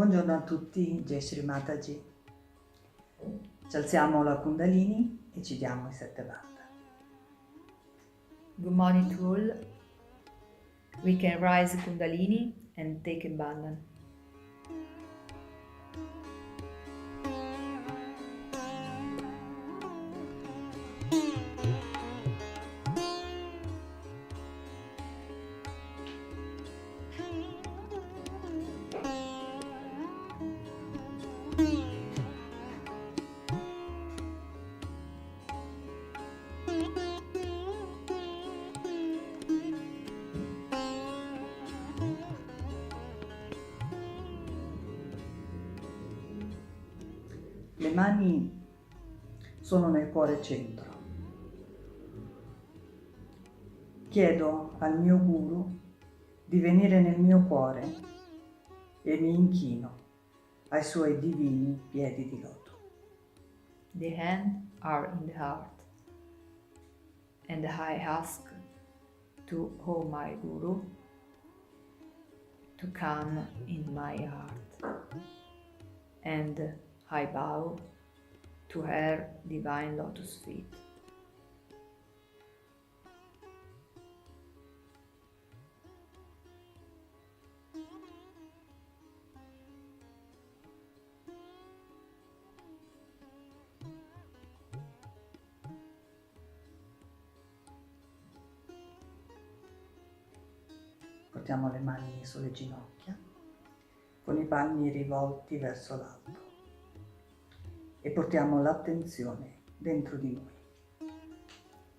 Buongiorno a tutti, Jai Shri Mataji. Ci alziamo la Kundalini e ci diamo i 7 Bandha. Good morning to all. We can rise Kundalini and take a bandhan. Le mani sono nel cuore centro. Chiedo al mio Guru di venire nel mio cuore e mi inchino ai suoi divini piedi di loto. The hands are in the heart, and I ask to Oh my Guru to come in my heart, and I bow to her divine lotus feet. Portiamo le mani sulle ginocchia, con i palmi rivolti verso l'alto e portiamo l'attenzione dentro di noi.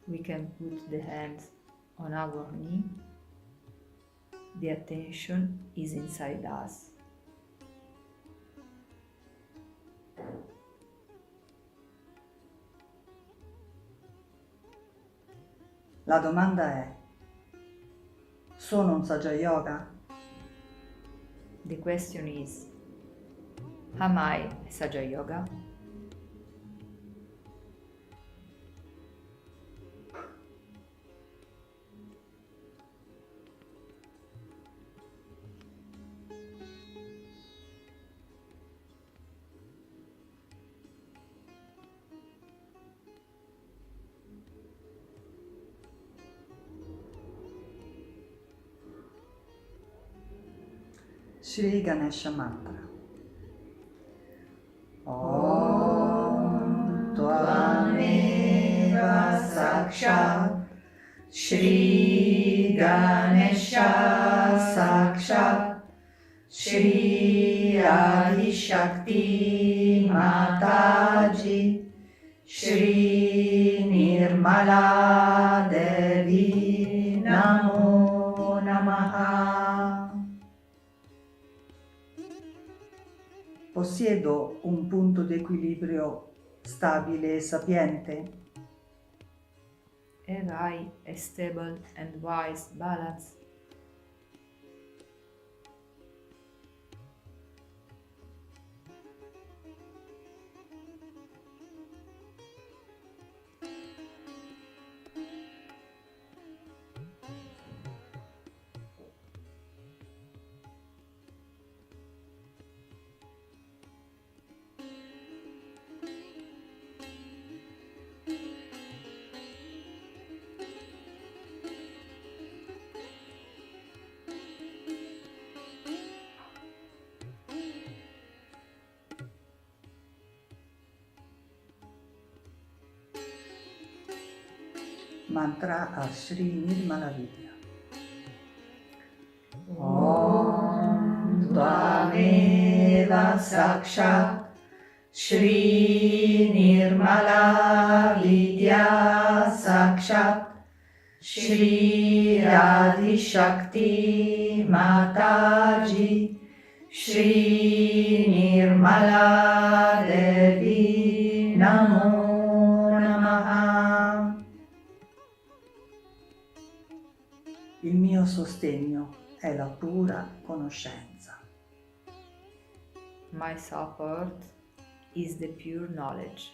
We can put the hands on our knee. The attention is inside us. La domanda è: sono un Saja Yoga? The question is, am I a Saja Yoga? Shri Ganesha Mantra. Om Tvameva Sakshat Shri Ganesha Sakshat Shri Adi Shakti Mataji Shri Nirmala Devi Namo Namaha. Possiedo un punto di equilibrio stabile e sapiente? Have I a stable and wise balance? Mantra a Shri Nirmala Vidya. Om Tvameva Sakshat Shri Nirmala Vidya Sakshat Shri Adi Shakti Mataji Shri Nirmala Devi Namo Namaha. Il mio sostegno è la pura conoscenza. My support is the pure knowledge.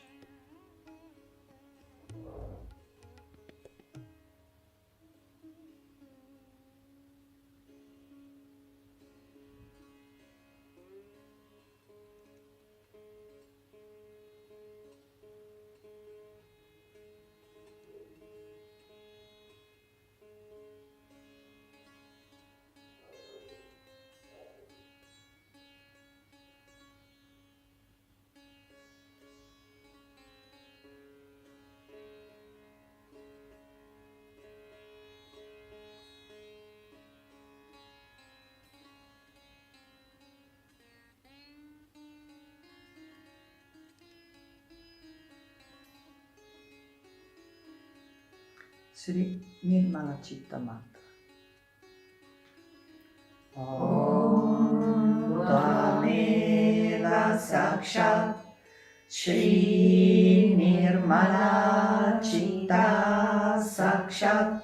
Sri Nirmala Chitta Mantra. Om Tvameva Sakshat Shri Nirmala Chitta Sakshat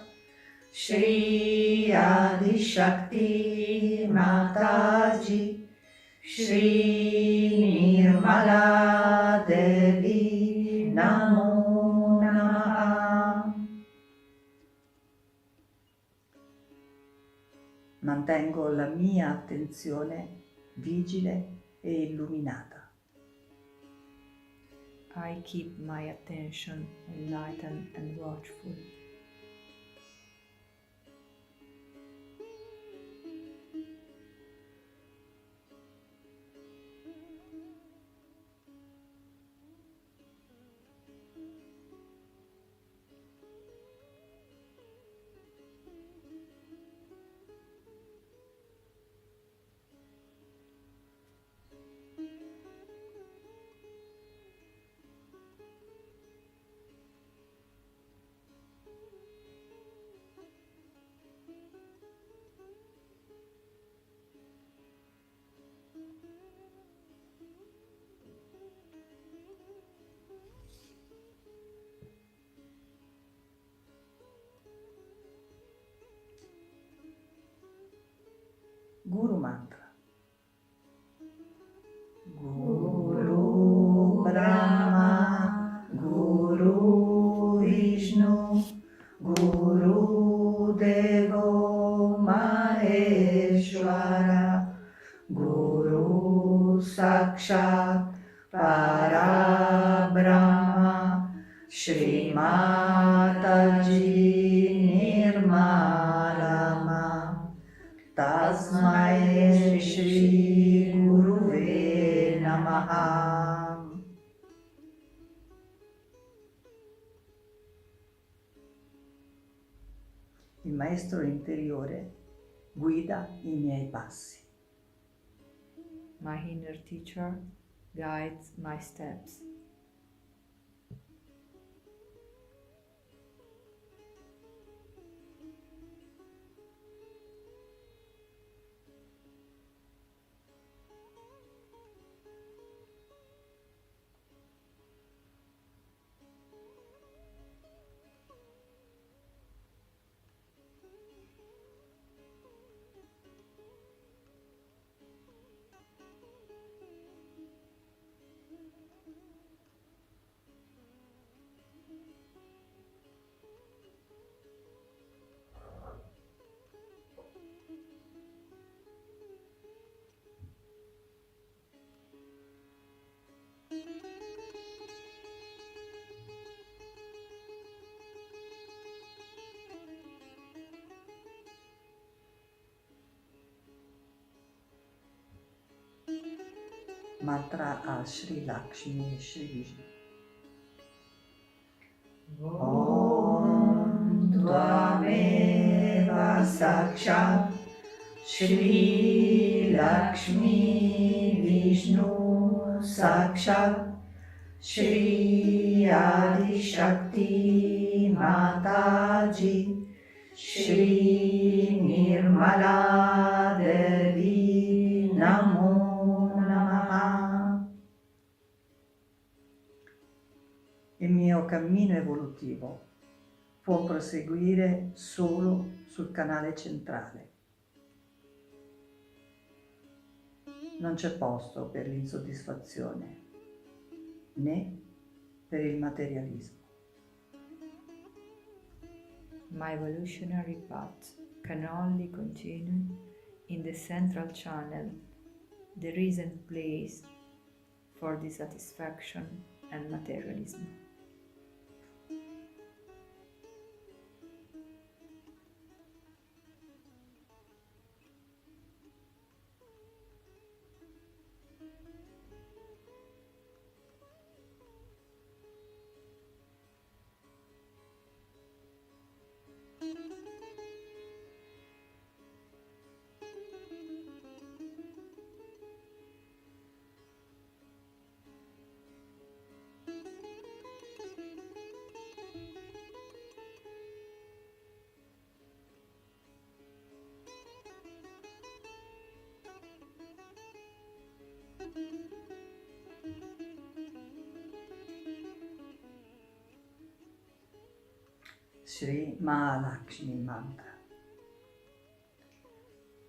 Shri Adi Shakti Mataji Shri Nirmala Devi Namo Namaha. Mantengo la mia attenzione vigile e illuminata. I keep my attention enlightened and watchful. Guru Mantra. Guru Brahma, Guru Vishnu, Guru Devo Maheshwara, Guru Sakshat Parabrahma, Shri Mataji Nirmalama, Tasmai Shri Guruve Namaha. Il maestro interiore guida i miei passi. My inner teacher guides my steps. Mantra a Shri Lakshmi e Shri Vishnu. Om Tvameva Sakshat Shri Lakshmi Vishnu Sakshat Shri Adi Shakti Mataji Shri Nirmala Devi Namo Namaha. Il mio cammino evolutivo può proseguire solo sul canale centrale. Non c'è posto per l'insoddisfazione né per il materialismo. My evolutionary path can only continue in the central channel. There isn't place for dissatisfaction and materialism. Shri Mahalakshmi Mantra.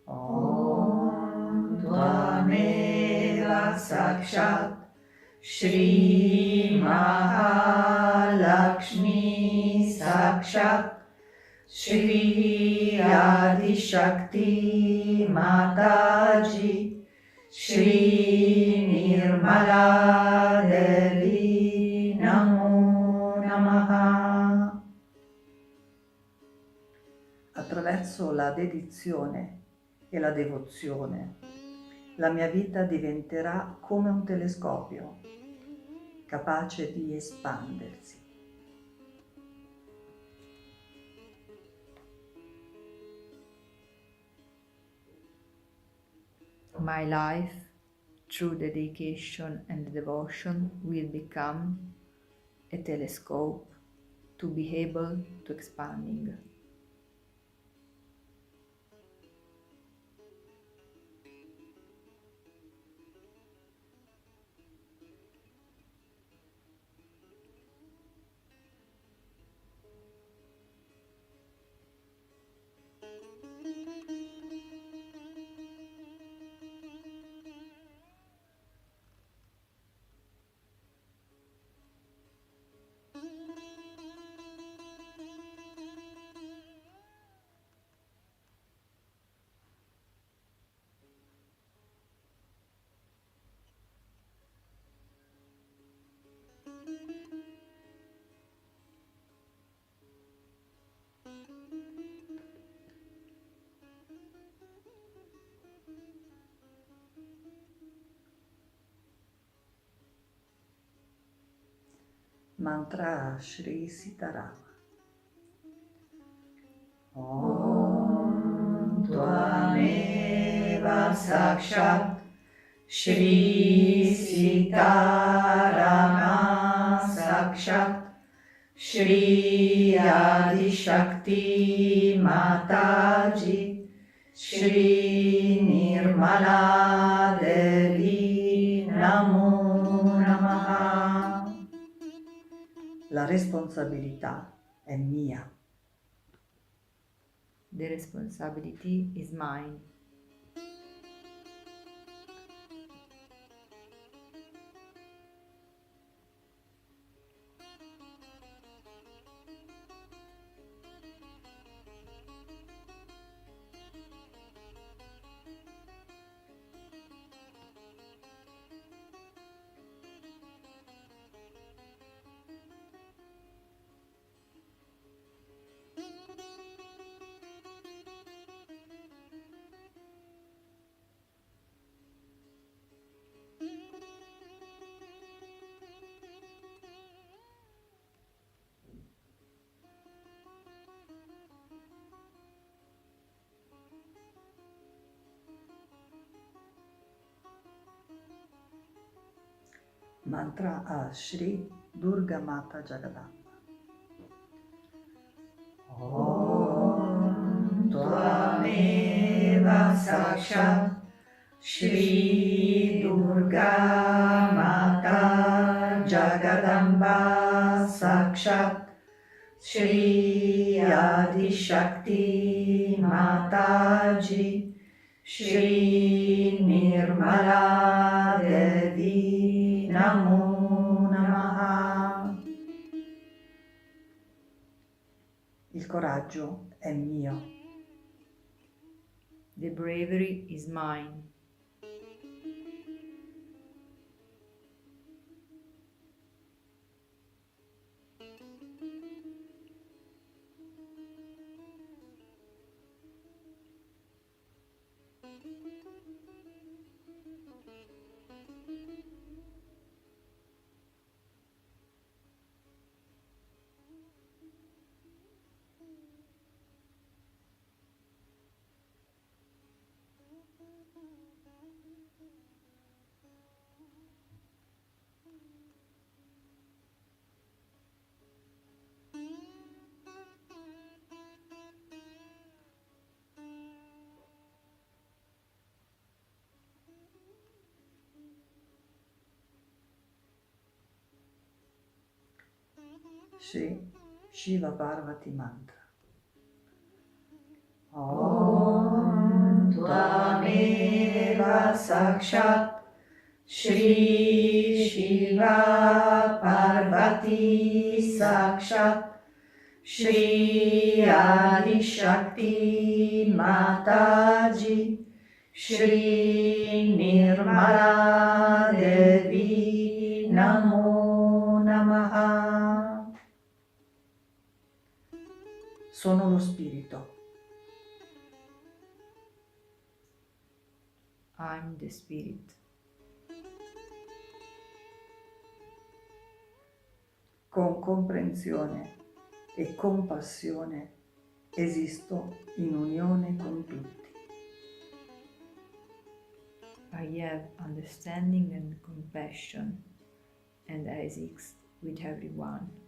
Om Tvameva Sakshat Shri Mahalakshmi Sakshat Shri Adi Shakti Mataji Shri Nirmala Devi Namo Namaha. Attraverso la dedizione e la devozione, la mia vita diventerà come un telescopio, capace di espandersi. My life, through dedication and devotion, will become a telescope to be able to expanding. Mantra Shri Sitarama. Om Tvameva Sakshat Shri Sitarama Sakshat Shri Adi Shakti Mataji Shri Nirmala Devi Namo Namaha. La responsabilità è mia. The responsibility is mine. Mantra a Shri Durga Mata Jagadamba. Om Tvameva Sakshat Shri Durga Mata Jagadamba Sakshat Shri Adi Shakti Mataji Shri Nirmala Devi Namo Namaha. Il coraggio è mio. The bravery is mine. Shiva Parvati Mantra. Om Tvameva Sakshat Shri Shiva Parvati Sakshat Shri Adi Shakti Mataji Shri Nirmala Devi Namo Namaha. Sono lo spirito. I'm the spirit. Con comprensione e compassione esisto in unione con tutti. I have understanding and compassion, and I exist with everyone.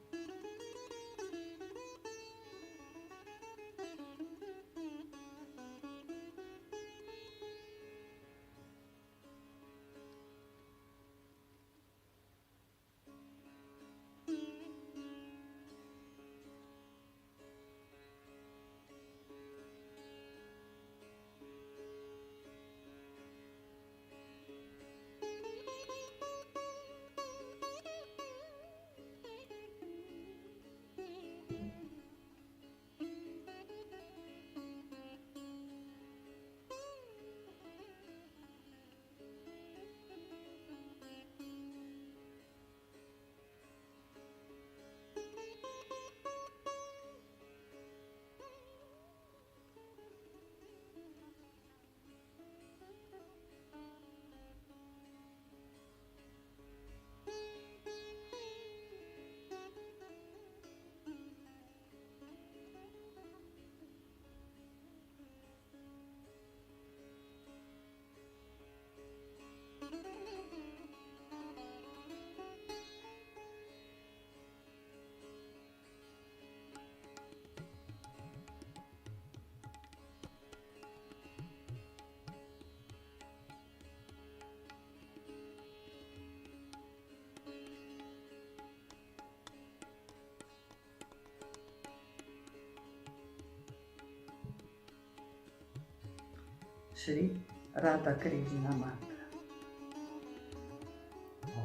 Shri Radha Krishna Mantra.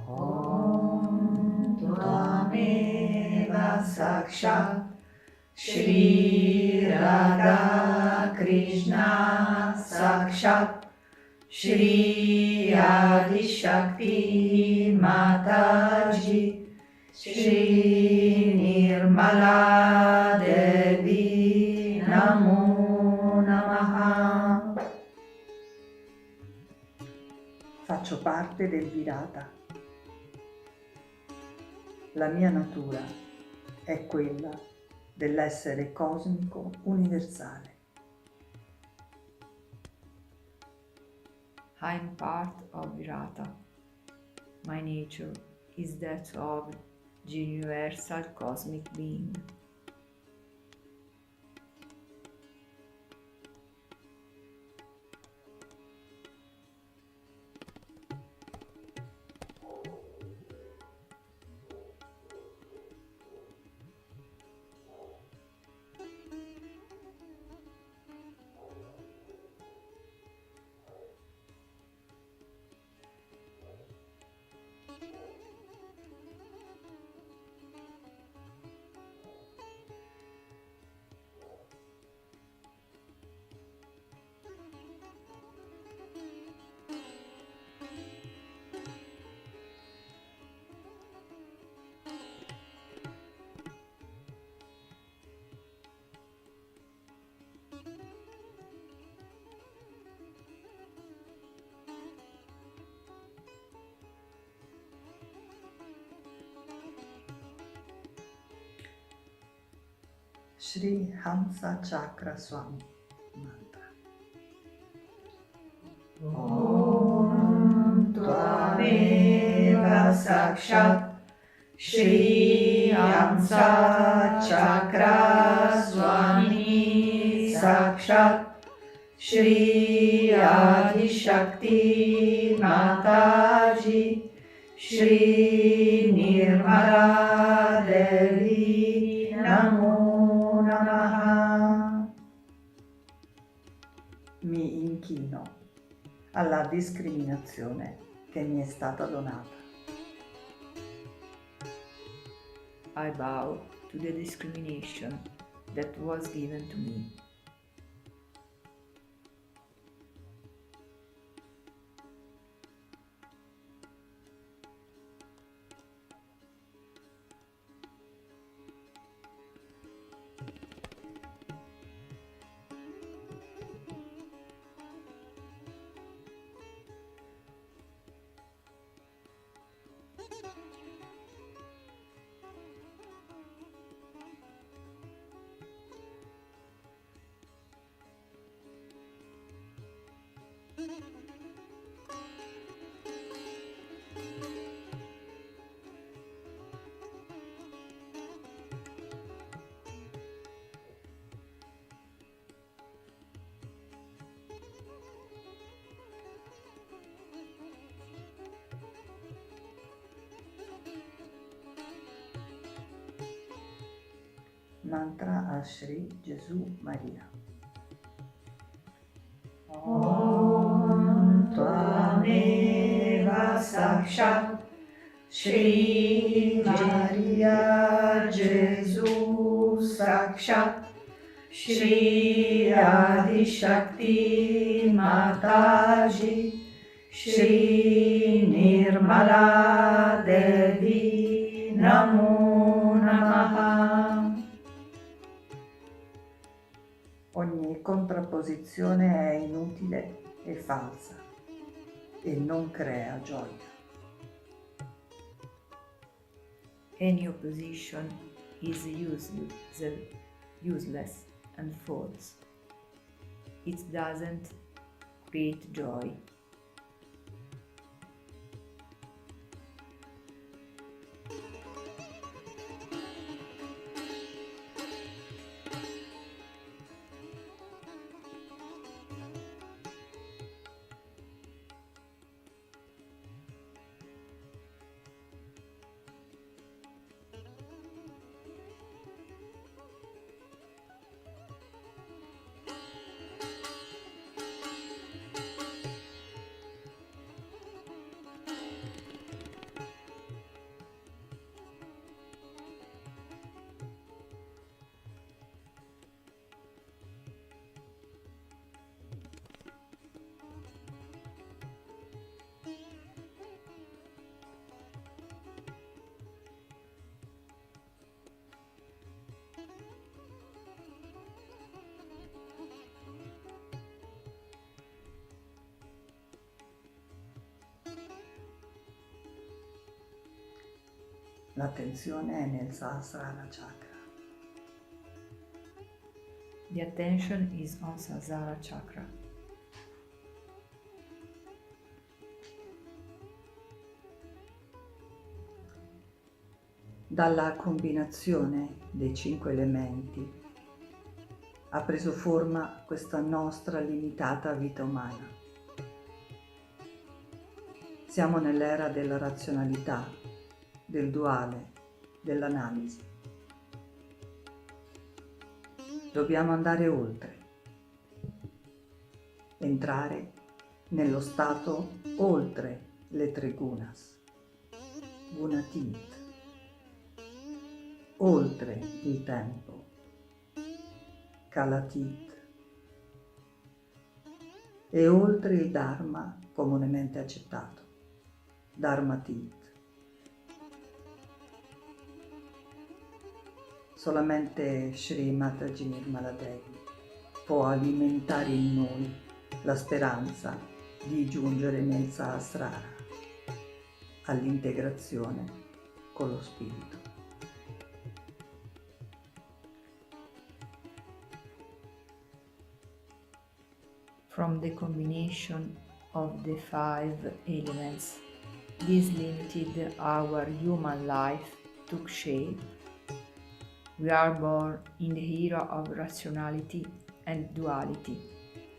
Om Tvameva Sakshat Shri Radha Krishna Sakshat Shri Adi Shakti Mataji Shri Nirmala Devi Namo Namaha. Faccio parte del Virata. La mia natura è quella dell'essere cosmico universale. I'm part of Virata. My nature is that of the universal cosmic being. Shri Hamsa Chakra Swami Mantra. Om Tvameva Sakshat Shri Hamsa Chakra Swami Sakshat Shri Adi Shakti Mataji Shri Nirmala Devi Namo Mi inchino alla discriminazione che mi è stata donata. I bow to the discrimination that was given to me. Mantra a Shri Gesù Maria. Om Tvameva Sakshat Shri Maria Gesù Sakshat Shri Adi Shakti Mataji Shri Nirmala Devi Namo Namaha. Ogni contrapposizione è inutile e falsa e non crea gioia. Any opposition is useless and false. It doesn't create joy. L'attenzione è nel Sahasrara Chakra. The attention is on Sahasrara Chakra. Dalla combinazione dei 5 elementi ha preso forma questa nostra limitata vita umana. Siamo nell'era della razionalità, del duale, dell'analisi. Dobbiamo andare oltre, entrare nello stato oltre le 3 gunas, gunatit, oltre il tempo, kalatit, e oltre il dharma comunemente accettato, dharmatit. Solamente Shri Mataji Nirmala Devi può alimentare in noi la speranza di giungere nel Sahasrara, all'integrazione con lo spirito. From the combination of the 5 elements, this limited our human life took shape. We are born in the era of rationality and duality.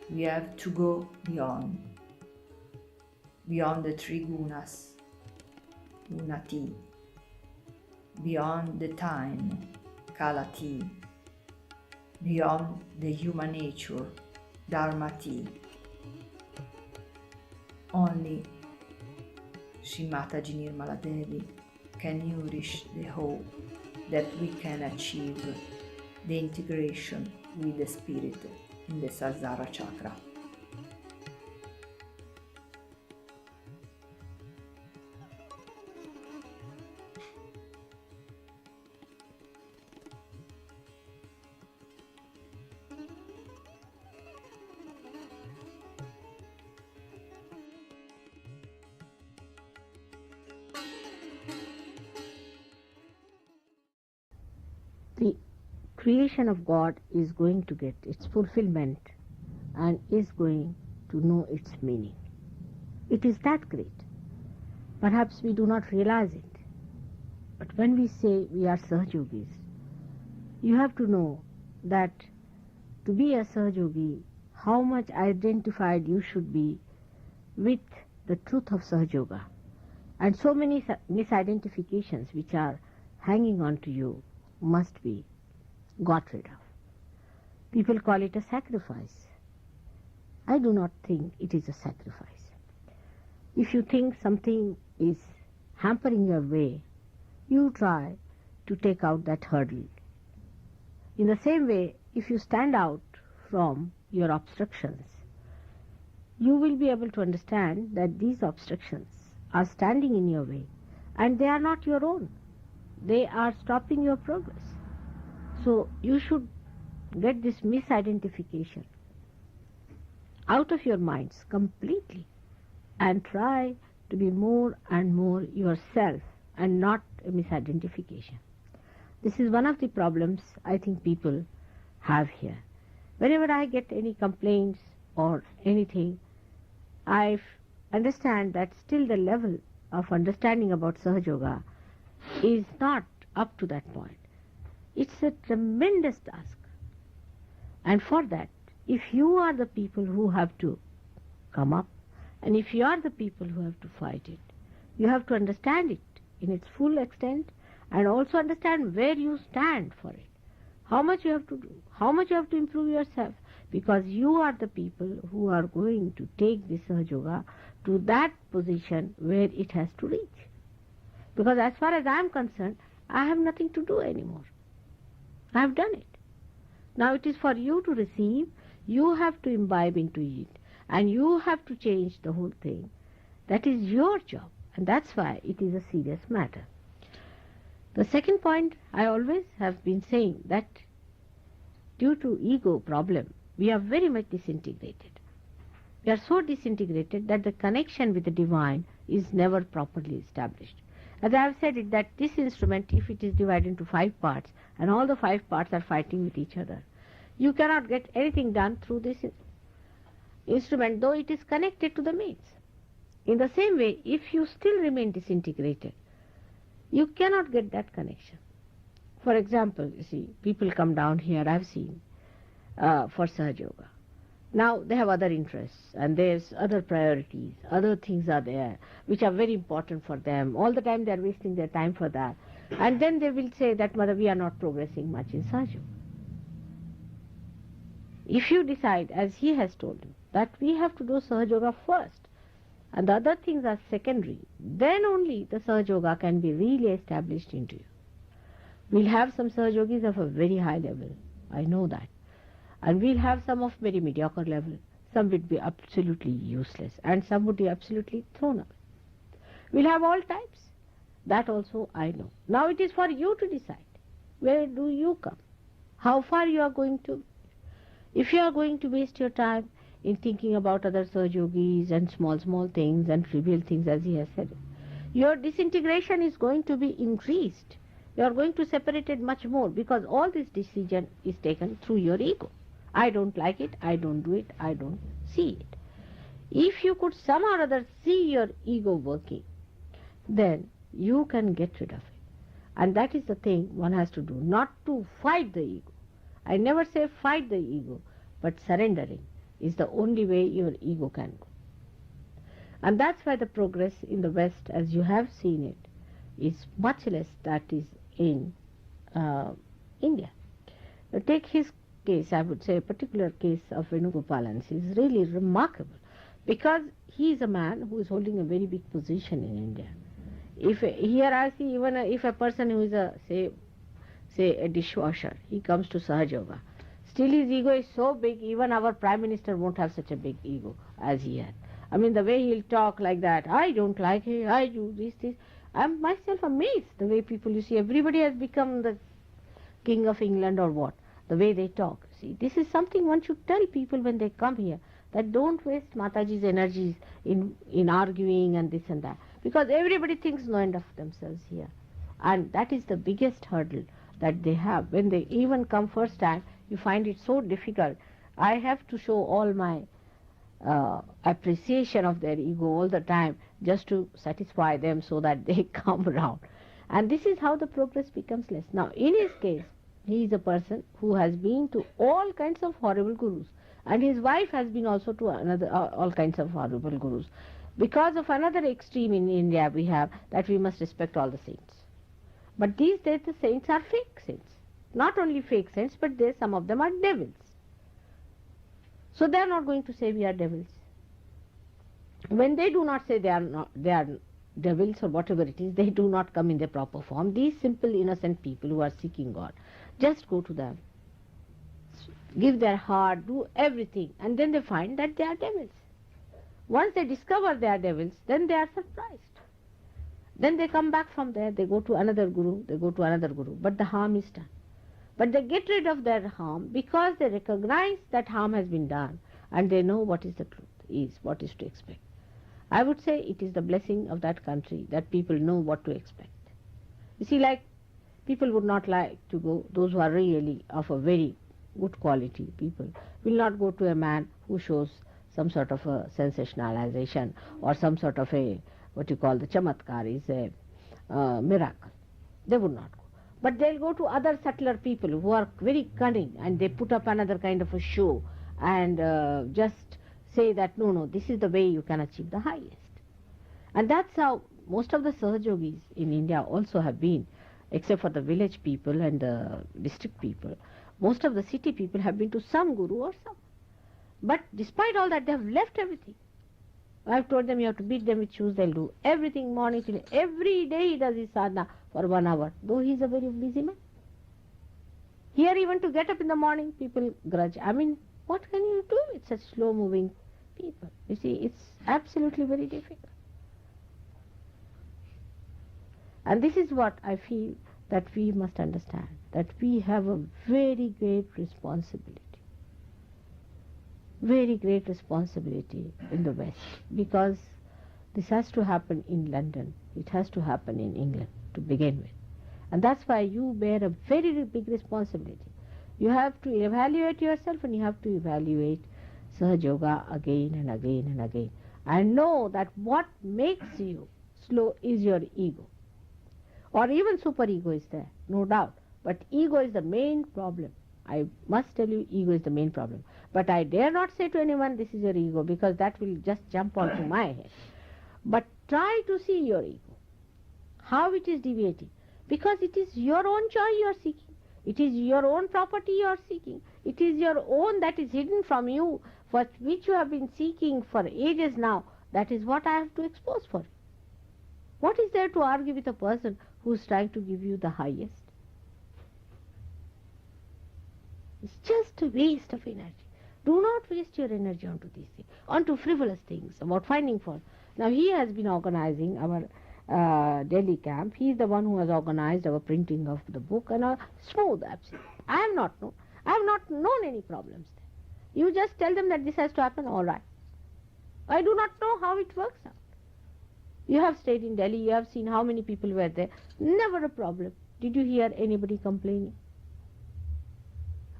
We have to go beyond the 3 gunas, gunati, beyond the time, kalati, beyond the human nature, Dharmati. Only Shri Mataji Nirmala Devi can nourish the hope that we can achieve the integration with the spirit in the Sahasrara chakra. The creation of God is going to get its fulfillment and is going to know its meaning. It is that great. Perhaps we do not realize it. But when we say we are Sahajogis, you have to know that to be a Sahajogi, how much identified you should be with the truth of Sahajoga. And so many misidentifications which are hanging on to you must be got rid of. People call it a sacrifice. I do not think it is a sacrifice. If you think something is hampering your way, you try to take out that hurdle. In the same way, if you stand out from your obstructions, you will be able to understand that these obstructions are standing in your way and they are not your own. They are stopping your progress. So you should get this misidentification out of your minds completely and try to be more and more yourself and not a misidentification. This is one of the problems I think people have here. Whenever I get any complaints or anything, I understand that still the level of understanding about Sahajoga is not up to that point. It's a tremendous task. And for that, if you are the people who have to come up, and if you are the people who have to fight it, you have to understand it in its full extent and also understand where you stand for it. How much you have to do, how much you have to improve yourself, because you are the people who are going to take this Sahajoga to that position where it has to reach. Because as far as I am concerned, I have nothing to do anymore. I have done it. Now it is for you to receive, you have to imbibe into it, and you have to change the whole thing. That is your job, and that's why it is a serious matter. The second point, I always have been saying that due to ego problem, we are very much disintegrated. We are so disintegrated that the connection with the divine is never properly established. As I have said it, that this instrument, if it is divided into 5 parts, and all the 5 parts are fighting with each other, you cannot get anything done through this instrument, though it is connected to the mains. In the same way, if you still remain disintegrated, you cannot get that connection. For example, you see, people come down here, I've seen, for Sahajoga. Now they have other interests and there's other priorities, other things are there which are very important for them. All the time they are wasting their time for that. And then they will say that, Mother, we are not progressing much in Sahajoga. If you decide, as he has told you, that we have to do Sahajoga first and the other things are secondary, then only the Sahajoga can be really established into you. We'll have some Sahajogis of a very high level, I know that. And we'll have some of very mediocre level. Some would be absolutely useless and some would be absolutely thrown away. We'll have all types. That also I know. Now it is for you to decide. Where do you come? How far you are going to? If you are going to waste your time in thinking about other Sahajogis and small things and trivial things, as he has said, your disintegration is going to be increased. You are going to separate it much more because all this decision is taken through your ego. I don't like it, I don't do it, I don't see it. If you could somehow or other see your ego working, then you can get rid of it. And that is the thing one has to do, not to fight the ego. I never say fight the ego, but surrendering is the only way your ego can go. And that's why the progress in the West, as you have seen it, is much less that is in India. Take his case, I would say, a particular case of Venugopalan is really remarkable, because he is a man who is holding a very big position in India. If here I see, even if a person who is say a dishwasher, he comes to Sahaja Yoga, still his ego is so big, even our Prime Minister won't have such a big ego as he has. I mean, the way he'll talk like that, I don't like it, I do this. I'm myself amazed the way people, you see, everybody has become the King of England or what, the way they talk. See, this is something one should tell people when they come here, that don't waste Mataji's energies in arguing and this and that, because everybody thinks no end of themselves here. And that is the biggest hurdle that they have. When they even come first time, you find it so difficult. I have to show all my appreciation of their ego all the time, just to satisfy them so that they come around. And this is how the progress becomes less. Now, in his case, he is a person who has been to all kinds of horrible gurus, and his wife has been also to all kinds of horrible gurus. Because of another extreme in India we have, that we must respect all the saints. But these days the saints are fake saints. Not only fake saints, but some of them are devils. So they are not going to say we are devils. When they do not say they are devils or whatever it is, they do not come in their proper form. These simple innocent people who are seeking God, just go to them, give their heart, do everything, and then they find that they are devils. Once they discover they are devils, then they are surprised. Then they come back from there, they go to another guru, but the harm is done. But they get rid of their harm because they recognize that harm has been done, and they know what is the truth, what is to expect. I would say it is the blessing of that country that people know what to expect. You see, like, people would not like to go, those who are really of a very good quality, people will not go to a man who shows some sort of a sensationalization or some sort of a, what you call the chamatkar, is a miracle. They would not go. But they'll go to other subtler people who are very cunning, and they put up another kind of a show and just say that no, this is the way you can achieve the highest. And that's how most of the Sahajogis in India also have been, except for the village people and the district people. Most of the city people have been to some guru or some. But despite all that, they have left everything. I've told them you have to beat them with shoes, they'll do everything morning till every day he does his sadhana for 1 hour, though he's a very busy man. Here even to get up in the morning, people grudge. I mean, what can you do with such slow moving people? You see, it's absolutely very difficult. And this is what I feel that we must understand, that we have a very great responsibility in the West, because this has to happen in London, it has to happen in England to begin with. And that's why you bear a very big responsibility. You have to evaluate yourself, and you have to evaluate Sahaja Yoga again and again and again. And know that what makes you slow is your ego. Or even superego is there, no doubt. But ego is the main problem. I must tell you, ego is the main problem. But I dare not say to anyone, this is your ego, because that will just jump onto my head. But try to see your ego, how it is deviating. Because it is your own joy you are seeking. It is your own property you are seeking. It is your own that is hidden from you, for which you have been seeking for ages now. That is what I have to expose for you. What is there to argue with a person who is trying to give you the highest? It's just a waste of energy. Do not waste your energy onto these things, onto frivolous things, about finding fault. Now he has been organizing our Delhi camp. He is the one who has organized our printing of the book, and smooth, absolutely. I have not known any problems there. You just tell them that this has to happen, all right. I do not know how it works out. You have stayed in Delhi, you have seen how many people were there. Never a problem. Did you hear anybody complaining?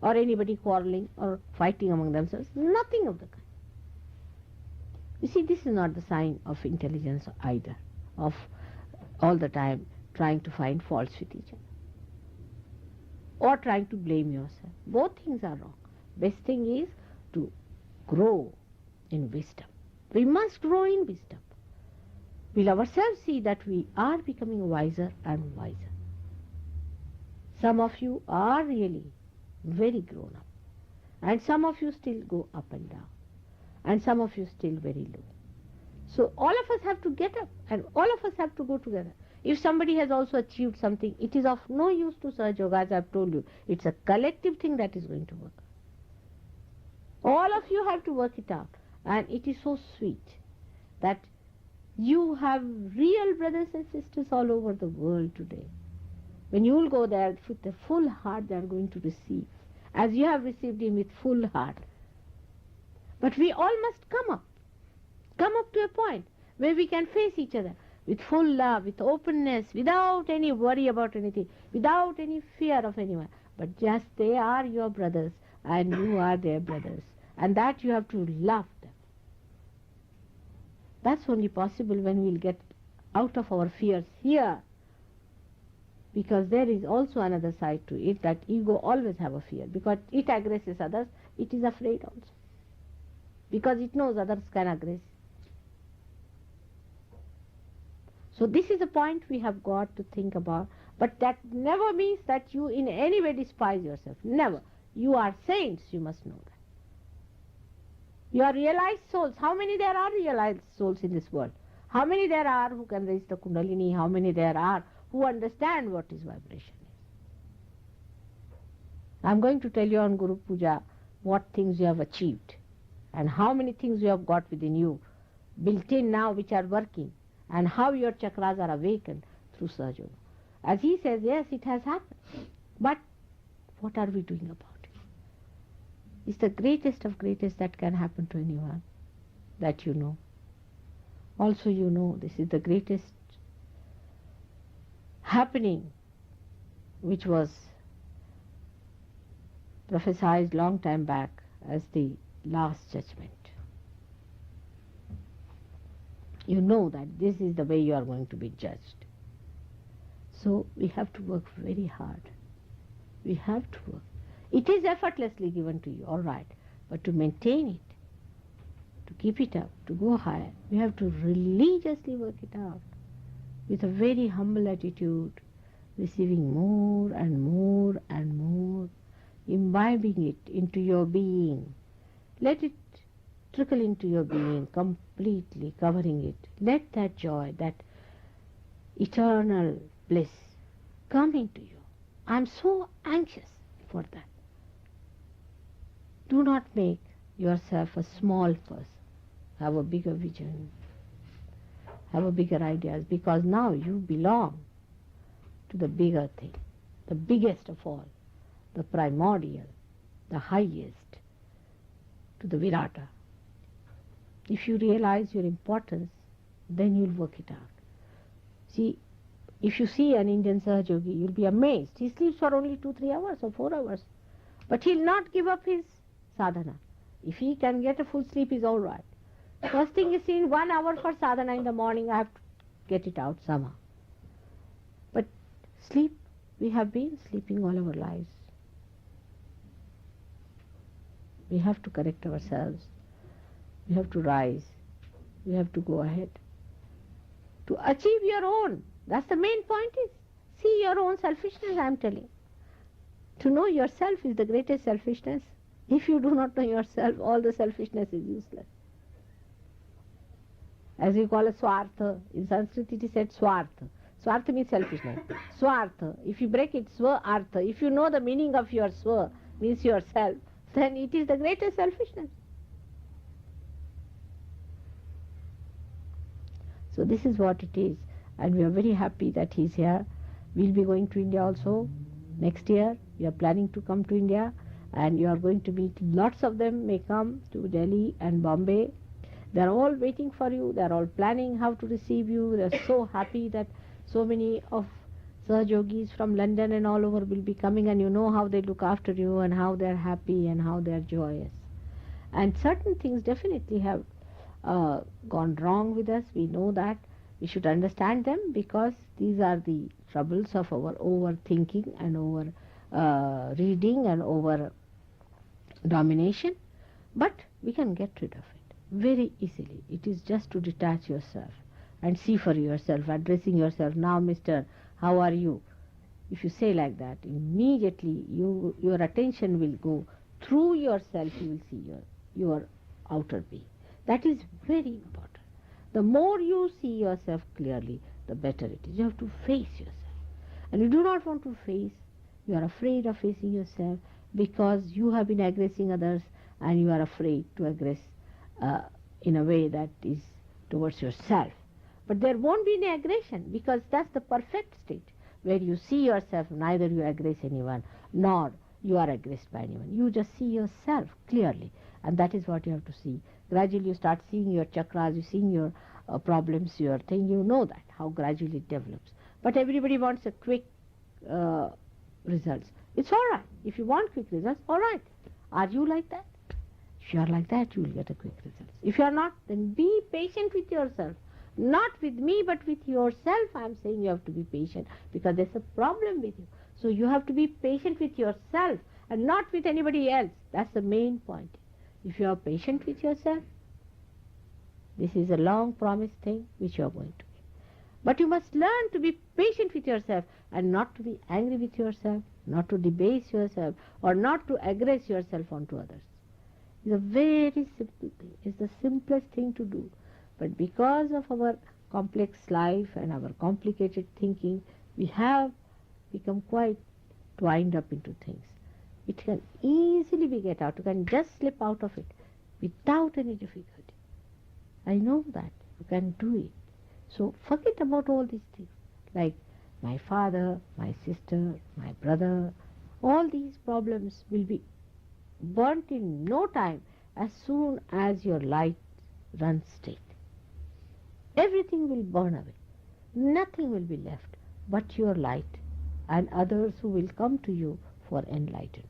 Or anybody quarreling or fighting among themselves? Nothing of the kind. You see, this is not the sign of intelligence either, of all the time trying to find faults with each other, or trying to blame yourself. Both things are wrong. Best thing is to grow in wisdom. We must grow in wisdom. We'll ourselves see that we are becoming wiser and wiser. Some of you are really very grown up. And some of you still go up and down. And some of you still very low. So all of us have to get up and all of us have to go together. If somebody has also achieved something, it is of no use to Sahaja Yoga, as I have told you. It's a collective thing that is going to work. All of you have to work it out. And it is so sweet that you have real brothers and sisters all over the world today. When you will go there with a full heart, they are going to receive, as you have received him with full heart. But we all must come up to a point where we can face each other with full love, with openness, without any worry about anything, without any fear of anyone. But just they are your brothers and you are their brothers. And that you have to love them. That's only possible when we'll get out of our fears here. Because there is also another side to it, that ego always have a fear. Because it aggresses others, it is afraid also. Because it knows others can aggress. So this is a point we have got to think about. But that never means that you in any way despise yourself. Never. You are saints, you must know that. You are realized souls. How many there are realized souls in this world? How many there are who can raise the Kundalini? How many there are who understand what is vibration is? I am going to tell you on Guru Puja what things you have achieved and how many things you have got within you, built in now, which are working, and how your chakras are awakened through Sahaja Yoga. As he says, yes, it has happened. But what are we doing about it? It's the greatest of greatest that can happen to anyone that you know. Also you know this is the greatest happening which was prophesied long time back as the last judgment. You know that this is the way you are going to be judged. So we have to work very hard. We have to work. It is effortlessly given to you, all right, but to maintain it, to keep it up, to go higher, we have to religiously work it out with a very humble attitude, receiving more and more and more, imbibing it into your being. Let it trickle into your being, completely covering it. Let that joy, that eternal bliss come into you. I am so anxious for that. Do not make yourself a small person. Have a bigger vision. Have a bigger ideas, because now you belong to the bigger thing, the biggest of all, the primordial, the highest, to the Virata. If you realize your importance, then you'll work it out. See, if you see an Indian Sahaja Yogi, you'll be amazed. He sleeps for only 2-3 hours or 4 hours. But he'll not give up his sadhana. If he can get a full sleep, is all right. First thing is, in 1 hour for sadhana in the morning, I have to get it out somehow. But sleep, we have been sleeping all our lives. We have to correct ourselves. We have to rise. We have to go ahead. To achieve your own. That's the main point is. See your own selfishness, I am telling. To know yourself is the greatest selfishness. If you do not know yourself, all the selfishness is useless. As we call it swartha. In Sanskrit it is said swartha. Swartha means selfishness. Swartha. If you break it, swa-artha. If you know the meaning of your swa, means yourself, then it is the greatest selfishness. So this is what it is. And we are very happy that he is here. We will be going to India also next year. We are planning to come to India. And you are going to meet lots of them may come to Delhi and Bombay. They are all waiting for you. They are all planning how to receive you. They are so happy that so many of Sahaja Yogis from London and all over will be coming, and you know how they look after you and how they are happy and how they are joyous. And certain things definitely have gone wrong with us. We know that. We should understand them, because these are the troubles of our overthinking and over reading and over domination. But we can get rid of it very easily. It is just to detach yourself and see for yourself, addressing yourself, now Mr. How are you? If you say like that, immediately your attention will go through yourself you will see your outer being. That is very important. The more you see yourself clearly, the better it is. You have to face yourself. And you do not want to face, you are afraid of facing yourself because you have been aggressing others and you are afraid to aggress in a way that is towards yourself. But there won't be any aggression because that's the perfect state where you see yourself, neither you aggress anyone nor you are aggressed by anyone. You just see yourself clearly, and that is what you have to see. Gradually you start seeing your chakras, you seeing your problems, your thing, you know that, how gradually it develops. But everybody wants a quick results. It's all right. If you want quick results, all right. Are you like that? If you are like that, you will get a quick result. If you are not, then be patient with yourself. Not with me, but with yourself. I am saying you have to be patient because there's a problem with you. So you have to be patient with yourself and not with anybody else. That's the main point. If you are patient with yourself, this is a long promised thing which you are going to be. But you must learn to be patient with yourself and not to be angry with yourself, not to debase yourself, or not to aggress yourself onto others. It's a very simple thing. It's the simplest thing to do. But because of our complex life and our complicated thinking, we have become quite twined up into things. It can easily be get out. You can just slip out of it without any difficulty. I know that. You can do it. So forget about all these things, like my father, my sister, my brother. All these problems will be burnt in no time as soon as your light runs straight. Everything will burn away. Nothing will be left but your light and others who will come to you for enlightenment.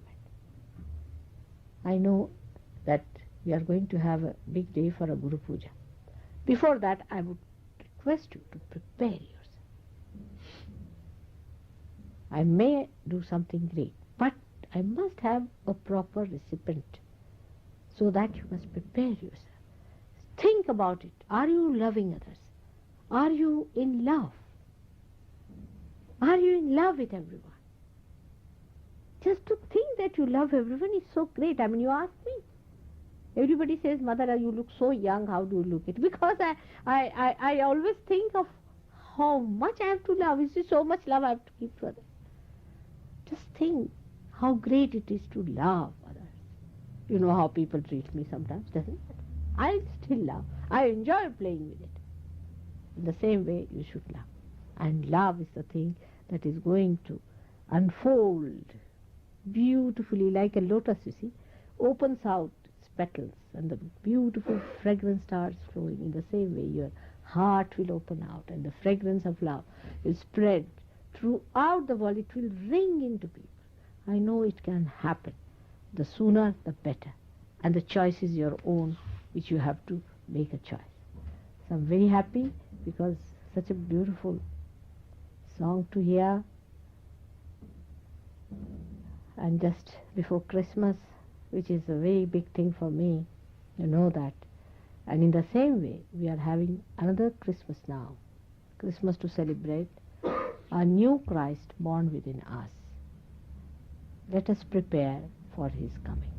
I know that we are going to have a big day for a Guru Puja. Before that, I would request you to prepare yourself. I may do something great, but I must have a proper recipient, so that you must prepare yourself. Think about it. Are you loving others? Are you in love? Are you in love with everyone? Just to think that you love everyone is so great. I mean, you ask me. Everybody says, Mother, you look so young, how do you look it? Because I always think of how much I have to love. It's just so much love I have to keep for them. Just think how great it is to love others. You know how people treat me sometimes, doesn't it? I still love. I enjoy playing with it. In the same way, you should love. And love is the thing that is going to unfold beautifully like a lotus, you see, opens out its petals and the beautiful fragrance starts flowing. In the same way, your heart will open out and the fragrance of love will spread throughout the world. It will ring into people. I know it can happen. The sooner, the better. And the choice is your own, which you have to make a choice. So I'm very happy because such a beautiful song to hear. And just before Christmas, which is a very big thing for me, you know that. And in the same way, we are having another Christmas now. Christmas to celebrate a new Christ born within us. Let us prepare for his coming.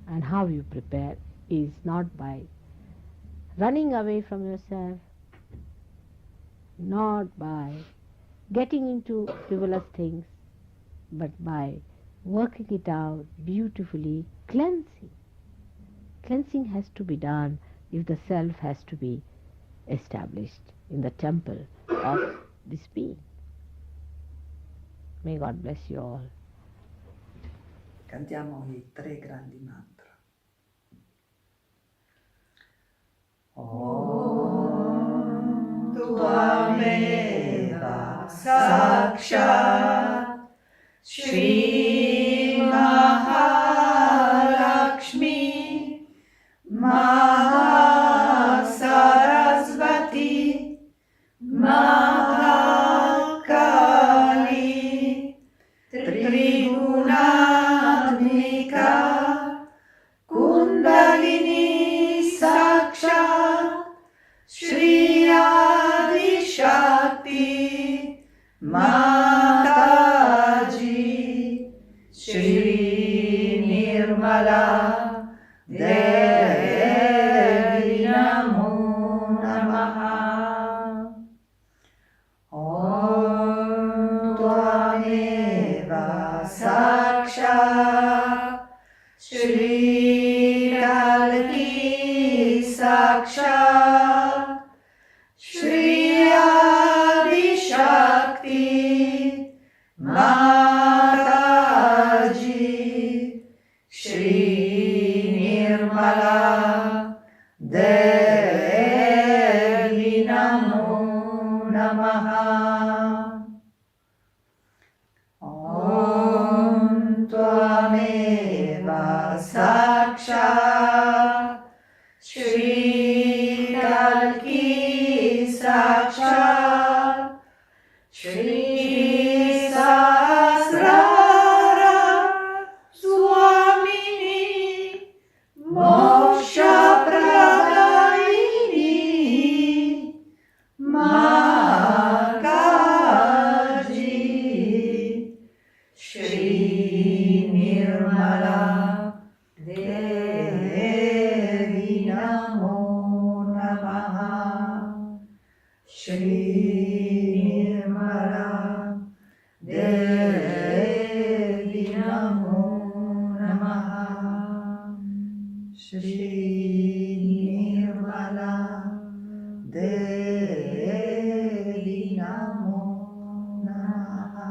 And how you prepare is not by running away from yourself, not by getting into frivolous things, but by working it out beautifully, cleansing. Cleansing has to be done if the self has to be established in the temple of this being. May God bless you all. Cantiamo i 3 grandi mantra. Om Tvameva Sakshat Shri Mahalakshmi Mahasarasvati Mahakali Trigunatmika Kundalini Sakshat Shri Adi Shakti Mataji Shri Nirmala Devi Namo Namaha. Om Tvameva Sakshat Shri Kalki Sakshat Shri Adi Shakti Mataji Shri Nirmala Devi Namo Namaha. Om Tvameva Sakshat Shri Kalki Sakshat Shri Sahasrara Swamini Moksha Pradayini Mataji Shri Nirmala Devi Namo Namaha. Shri Nirmala Devi Namo Namaha. Shri Nirmala Devi Namo Namaha.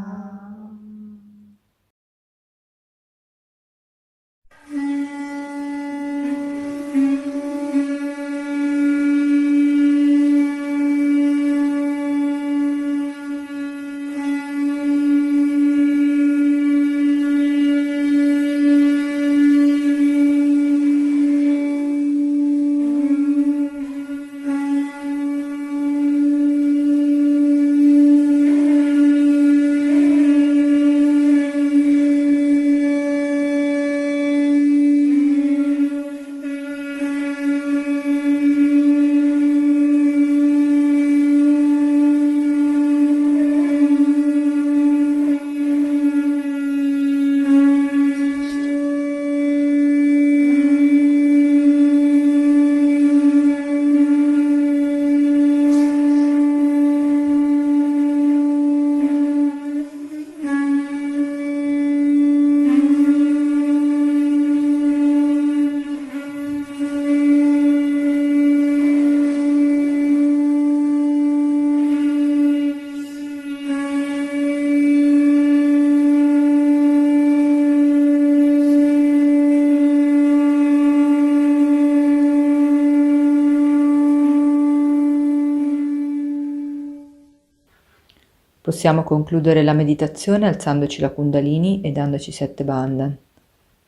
Possiamo concludere la meditazione alzandoci la Kundalini e dandoci 7 bandhan.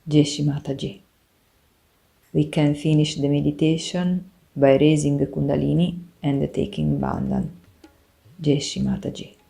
Jai Shri Mataji. We can finish the meditation by raising the Kundalini and taking bandhan. Jai Shri Mataji.